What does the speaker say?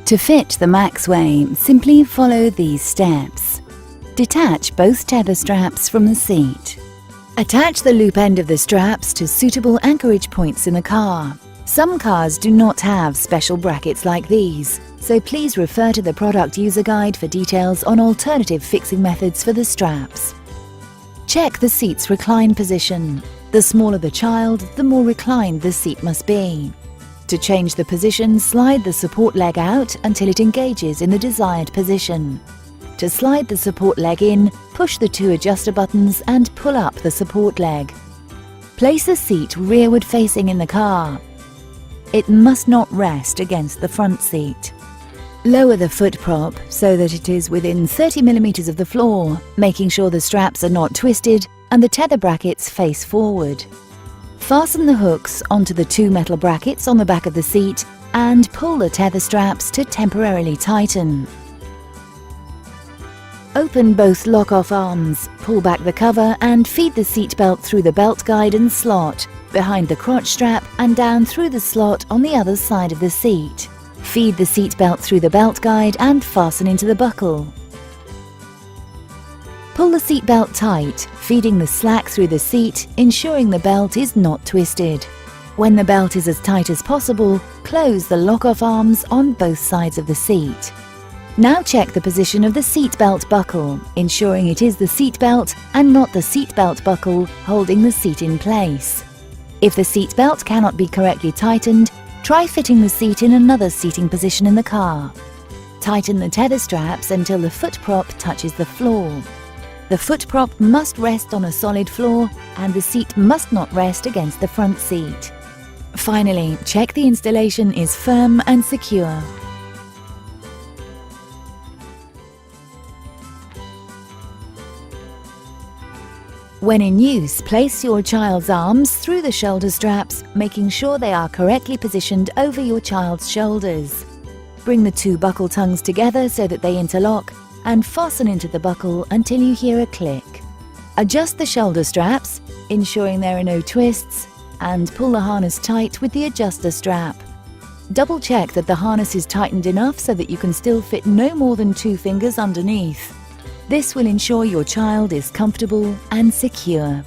To fit the Maxway, simply follow these steps. Detach both tether straps from the seat. Attach the loop end of the straps to suitable anchorage points in the car. Some cars do not have special brackets like these, so please refer to the product user guide for details on alternative fixing methods for the straps. Check the seat's recline position. The smaller the child, the more reclined the seat must be. To change the position, slide the support leg out until it engages in the desired position. To slide the support leg in, push the two adjuster buttons and pull up the support leg. Place the seat rearward facing in the car. It must not rest against the front seat. Lower the foot prop so that it is within 30 mm of the floor, making sure the straps are not twisted and the tether brackets face forward. Fasten the hooks onto the two metal brackets on the back of the seat and pull the tether straps to temporarily tighten. Open both lock-off arms, pull back the cover and feed the seat belt through the belt guide and slot, behind the crotch strap and down through the slot on the other side of the seat. Feed the seat belt through the belt guide and fasten into the buckle. Pull the seat belt tight, feeding the slack through the seat, ensuring the belt is not twisted. When the belt is as tight as possible, close the lock-off arms on both sides of the seat. Now check the position of the seat belt buckle, ensuring it is the seat belt and not the seat belt buckle holding the seat in place. If the seat belt cannot be correctly tightened, try fitting the seat in another seating position in the car. Tighten the tether straps until the foot prop touches the floor. The foot prop must rest on a solid floor and the seat must not rest against the front seat. Finally, check the installation is firm and secure. When in use, place your child's arms through the shoulder straps, making sure they are correctly positioned over your child's shoulders. Bring the two buckle tongues together so that they interlock and fasten into the buckle until you hear a click. Adjust the shoulder straps, ensuring there are no twists, and pull the harness tight with the adjuster strap. Double check that the harness is tightened enough so that you can still fit no more than 2 fingers underneath. This will ensure your child is comfortable and secure.